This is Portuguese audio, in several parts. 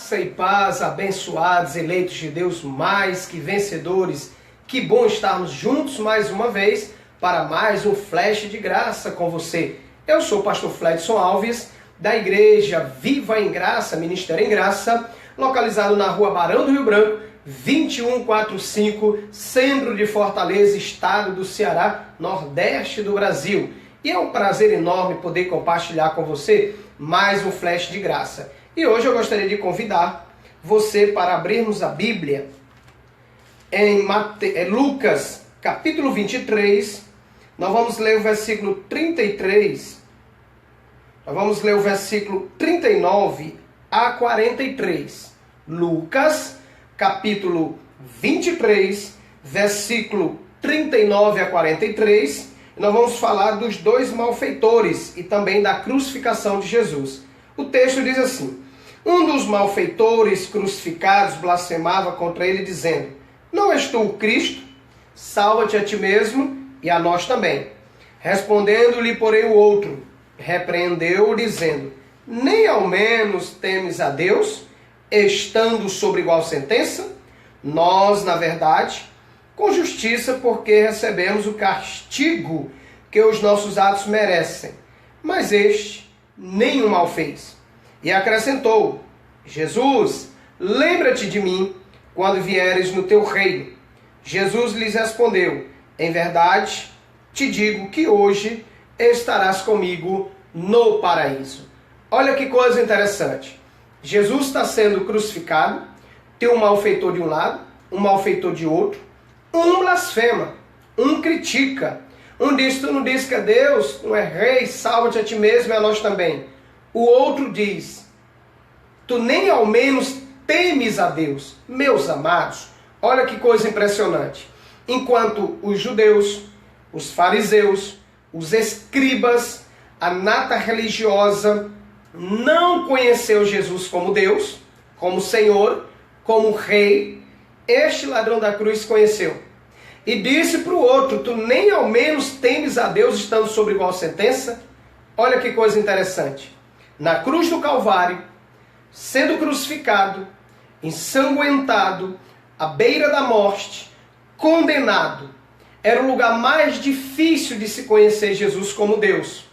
Graça e paz, abençoados, eleitos de Deus, mais que vencedores. Que bom estarmos juntos mais uma vez para mais um Flash de Graça com você. Eu sou o pastor Fledson Alves, da Igreja Viva em Graça, Ministério em Graça, localizado na rua Barão do Rio Branco, 2145, centro de Fortaleza, estado do Ceará, nordeste do Brasil. E é um prazer enorme poder compartilhar com você mais um Flash de Graça. E hoje eu gostaria de convidar você para abrirmos a Bíblia em Lucas, capítulo 23. Nós vamos ler o versículo 33. Nós vamos ler o versículo 39 a 43. Lucas, capítulo 23, versículo 39 a 43. Nós vamos falar dos dois malfeitores e também da crucificação de Jesus. O texto diz assim: um dos malfeitores crucificados blasfemava contra ele, dizendo: não és tu o Cristo? Salva-te a ti mesmo e a nós também. Respondendo-lhe, porém, o outro repreendeu, dizendo: nem ao menos temes a Deus, estando sobre igual sentença? Nós, na verdade, com justiça, porque recebemos o castigo que os nossos atos merecem. Mas este nenhum mal fez. E acrescentou: Jesus, lembra-te de mim quando vieres no teu reino. Jesus lhes respondeu: em verdade te digo que hoje estarás comigo no paraíso. Olha que coisa interessante. Jesus está sendo crucificado, tem um malfeitor de um lado, um malfeitor de outro. Um blasfema, um critica, um diz: tu não diz que é Deus, não é rei, salva-te a ti mesmo e a nós também. O outro diz: tu nem ao menos temes a Deus. Meus amados, olha que coisa impressionante. Enquanto os judeus, os fariseus, os escribas, a nata religiosa não conheceu Jesus como Deus, como Senhor, como Rei, este ladrão da cruz conheceu. E disse para o outro: tu nem ao menos temes a Deus estando sobre igual sentença? Olha que coisa interessante. Na cruz do Calvário, sendo crucificado, ensanguentado, à beira da morte, condenado, era o lugar mais difícil de se conhecer Jesus como Deus.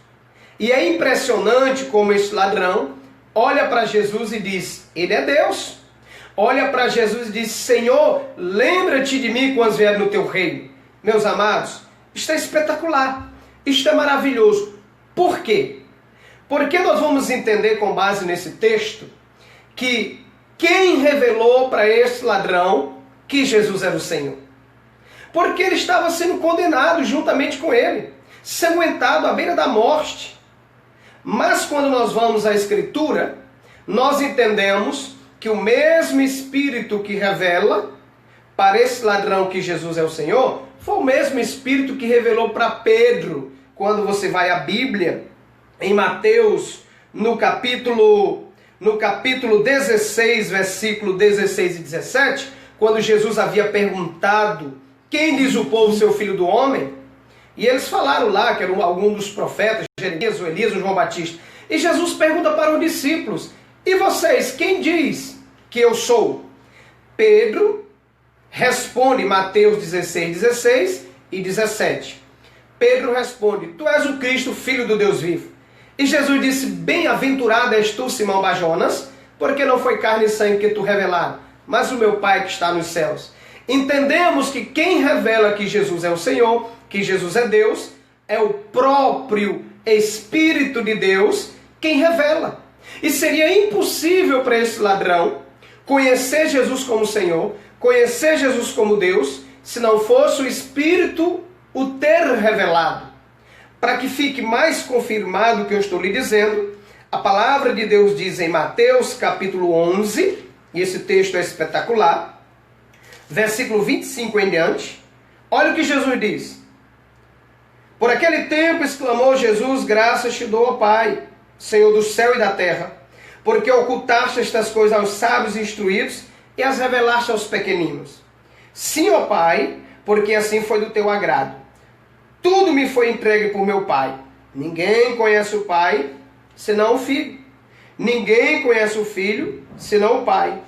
E é impressionante como esse ladrão olha para Jesus e diz: ele é Deus. Olha para Jesus e diz: Senhor, lembra-te de mim quando vier no teu reino. Meus amados, isto é espetacular, isto é maravilhoso. Por quê? Porque nós vamos entender com base nesse texto que quem revelou para esse ladrão que Jesus era o Senhor? Porque ele estava sendo condenado juntamente com ele, sanguentado à beira da morte. Mas quando nós vamos à Escritura, nós entendemos que o mesmo Espírito que revela para esse ladrão que Jesus é o Senhor, foi o mesmo Espírito que revelou para Pedro. Quando você vai à Bíblia, em Mateus, no capítulo 16, versículo 16 e 17, quando Jesus havia perguntado: quem diz o povo ser o filho do homem? E eles falaram lá que eram algum dos profetas, Jeremias, ou Elias, ou João Batista. E Jesus pergunta para os discípulos: e vocês, quem diz que eu sou? Pedro responde, Mateus 16, 16 e 17. Pedro responde: tu és o Cristo, filho do Deus vivo. E Jesus disse: bem-aventurado és tu, Simão Bajonas, porque não foi carne e sangue que tu revelaram, mas o meu Pai que está nos céus. Entendemos que quem revela que Jesus é o Senhor, que Jesus é Deus, é o próprio Espírito de Deus quem revela. E seria impossível para esse ladrão conhecer Jesus como Senhor, conhecer Jesus como Deus, se não fosse o Espírito o ter revelado. Para que fique mais confirmado o que eu estou lhe dizendo, a palavra de Deus diz em Mateus capítulo 11, e esse texto é espetacular, versículo 25 em diante, olha o que Jesus diz. Por aquele tempo exclamou Jesus: graças te dou, ó Pai, Senhor do céu e da terra, porque ocultaste estas coisas aos sábios e instruídos e as revelaste aos pequeninos. Sim, ó Pai, porque assim foi do teu agrado. Tudo me foi entregue por meu Pai. Ninguém conhece o Pai, senão o Filho. Ninguém conhece o Filho, senão o Pai.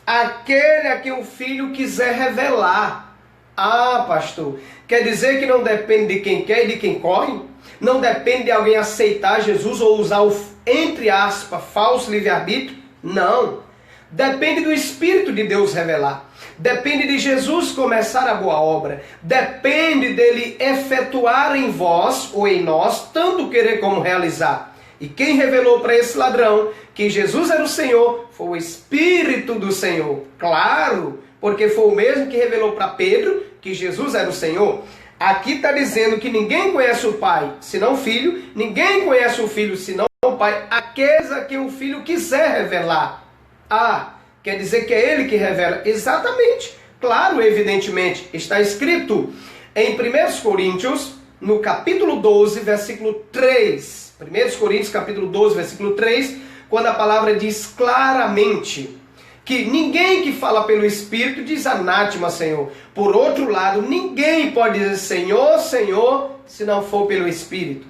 Aquele a quem o Filho quiser revelar. Ah, pastor, quer dizer que não depende de quem quer e de quem corre? Não depende de alguém aceitar Jesus ou usar o, entre aspas, falso livre-arbítrio? Não. Depende do Espírito de Deus revelar. Depende de Jesus começar a boa obra. Depende dele efetuar em vós ou em nós, tanto querer como realizar. E quem revelou para esse ladrão que Jesus era o Senhor foi o Espírito do Senhor. Claro, porque foi o mesmo que revelou para Pedro que Jesus era o Senhor. Aqui está dizendo que ninguém conhece o Pai senão o Filho, ninguém conhece o Filho senão o Pai, aqueles a quem o Filho quiser revelar. Ah, quer dizer que é ele que revela? Exatamente, claro, evidentemente. Está escrito em 1 Coríntios, no capítulo 12, versículo 3. 1 Coríntios, capítulo 12, versículo 3, quando a palavra diz claramente que ninguém que fala pelo Espírito diz anátema, Senhor. Por outro lado, ninguém pode dizer Senhor, Senhor, se não for pelo Espírito.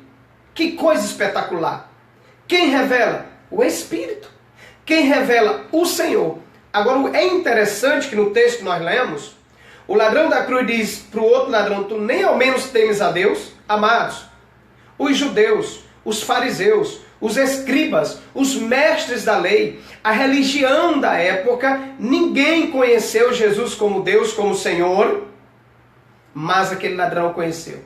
Que coisa espetacular! Quem revela? O Espírito. Quem revela? O Senhor. Agora, é interessante que no texto que nós lemos, o ladrão da cruz diz para o outro ladrão, tu nem ao menos temes a Deus? Amados, os judeus, os fariseus, os escribas, os mestres da lei, a religião da época, ninguém conheceu Jesus como Deus, como Senhor, mas aquele ladrão conheceu.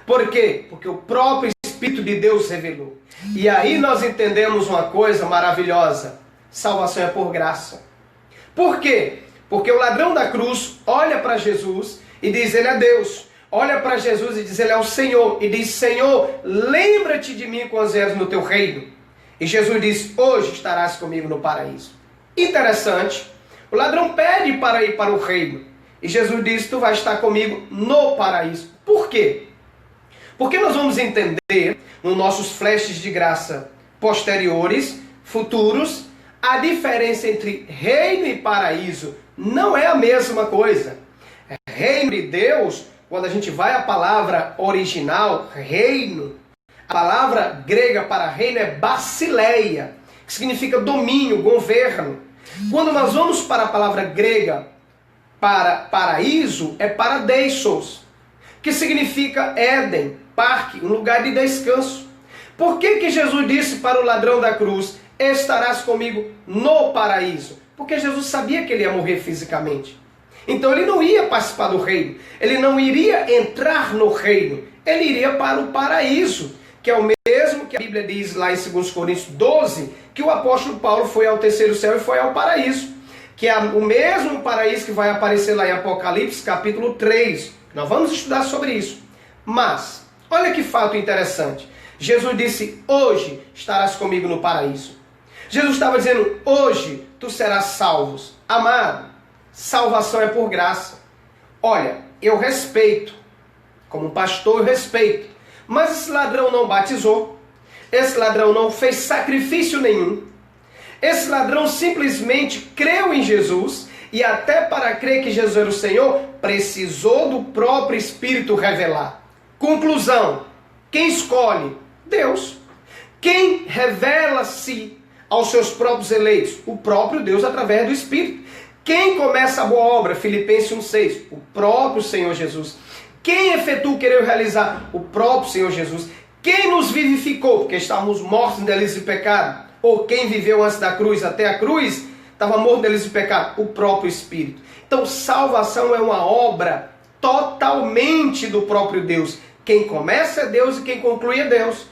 Por quê? Porque o próprio Espírito de Deus revelou. E aí nós entendemos uma coisa maravilhosa. Salvação é por graça. Por quê? Porque o ladrão da cruz olha para Jesus e diz, ele é Deus. Olha para Jesus e diz, ele é o Senhor. E diz, Senhor, lembra-te de mim quando vieres no teu reino. E Jesus diz, hoje estarás comigo no paraíso. Interessante. O ladrão pede para ir para o reino. E Jesus diz, tu vais estar comigo no paraíso. Por quê? Porque nós vamos entender, nos nossos flashes de graça posteriores, futuros, a diferença entre reino e paraíso não é a mesma coisa. Reino de Deus, quando a gente vai à palavra original, reino, a palavra grega para reino é basileia, que significa domínio, governo. Quando nós vamos para a palavra grega para paraíso, é paradeisos, que significa Éden, parque, um lugar de descanso. Por que Jesus disse para o ladrão da cruz, estarás comigo no paraíso? Porque Jesus sabia que ele ia morrer fisicamente. Então ele não ia participar do reino, ele não iria entrar no reino, ele iria para o paraíso, que é o mesmo que a Bíblia diz lá em 2 Coríntios 12, que o apóstolo Paulo foi ao terceiro céu e foi ao paraíso, que é o mesmo paraíso que vai aparecer lá em Apocalipse capítulo 3. Nós vamos estudar sobre isso. Mas, olha que fato interessante. Jesus disse, hoje estarás comigo no paraíso. Jesus estava dizendo, hoje tu serás salvos. Amado, salvação é por graça. Olha, eu respeito, como pastor eu respeito, mas esse ladrão não batizou, esse ladrão não fez sacrifício nenhum, esse ladrão simplesmente creu em Jesus, e até para crer que Jesus era o Senhor, precisou do próprio Espírito revelar. Conclusão, quem escolhe? Deus. Quem revela-se aos seus próprios eleitos? O próprio Deus através do Espírito. Quem começa a boa obra? Filipenses 1,6. O próprio Senhor Jesus. Quem efetua o querer realizar? O próprio Senhor Jesus. Quem nos vivificou? Porque estávamos mortos em delírio e pecado. Ou quem viveu antes da cruz até a cruz, estava morto em delírio e pecado? O próprio Espírito. Então salvação é uma obra totalmente do próprio Deus. Quem começa é Deus e quem conclui é Deus.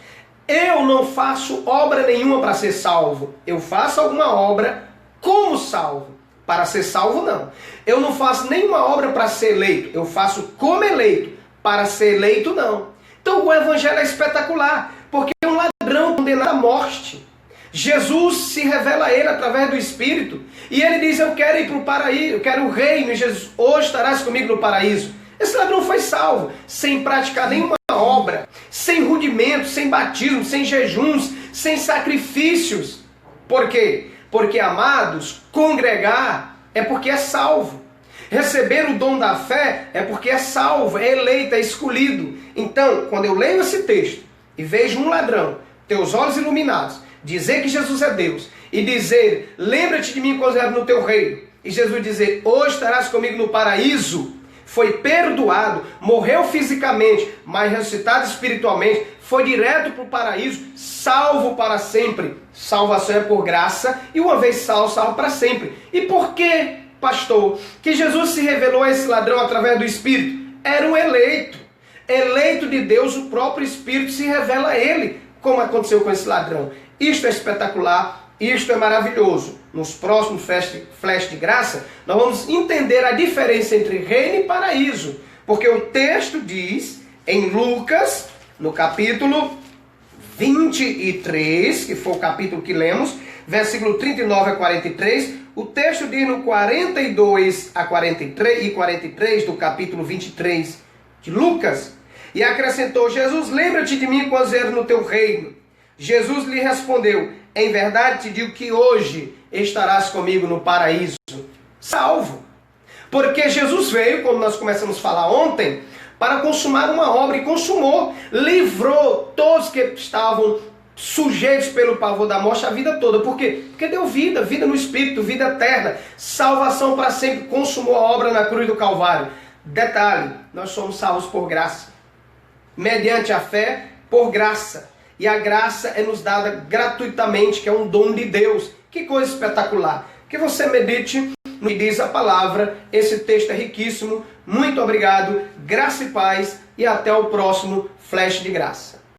Eu não faço obra nenhuma para ser salvo. Eu faço alguma obra como salvo. Para ser salvo, não. Eu não faço nenhuma obra para ser eleito. Eu faço como eleito. Para ser eleito, não. Então o evangelho é espetacular. Porque é um ladrão condenado à morte. Jesus se revela a ele através do Espírito. E ele diz, eu quero ir para o paraíso. Eu quero o reino. E Jesus, hoje estarás comigo no paraíso. Esse ladrão foi salvo. Sem praticar nenhuma obra. Sem rudimentos, sem batismo, sem jejuns, sem sacrifícios. Por quê? Porque, amados, congregar é porque é salvo. Receber o dom da fé é porque é salvo, é eleito, é escolhido. Então, quando eu leio esse texto e vejo um ladrão, teus olhos iluminados, dizer que Jesus é Deus e dizer, lembra-te de mim quando vier no teu reino. E Jesus dizer, hoje estarás comigo no paraíso. Foi perdoado, morreu fisicamente, mas ressuscitado espiritualmente, foi direto para o paraíso, salvo para sempre. Salvação é por graça, e uma vez salvo, salvo para sempre. E por que, pastor, que Jesus se revelou a esse ladrão através do Espírito? Era um eleito. Eleito de Deus, o próprio Espírito se revela a ele, como aconteceu com esse ladrão. Isto é espetacular, isto é maravilhoso. Nos próximos flash de graça, nós vamos entender a diferença entre reino e paraíso. Porque o texto diz, em Lucas, no capítulo 23, que foi o capítulo que lemos, versículo 39 a 43, o texto diz no 42 a 43 e 43 do capítulo 23 de Lucas, e acrescentou, Jesus, lembra-te de mim quando vier no teu reino. Jesus lhe respondeu, em verdade te digo que hoje estarás comigo no paraíso, salvo. Porque Jesus veio, como nós começamos a falar ontem, para consumar uma obra, e consumou, livrou todos que estavam sujeitos pelo pavor da morte a vida toda. Por quê? Porque deu vida, vida no Espírito, vida eterna, salvação para sempre, consumou a obra na cruz do Calvário. Detalhe, nós somos salvos por graça, mediante a fé, por graça. E a graça é nos dada gratuitamente, que é um dom de Deus. Que coisa espetacular. Que você medite no que diz a palavra. Esse texto é riquíssimo. Muito obrigado, graça e paz, e até o próximo Flash de Graça.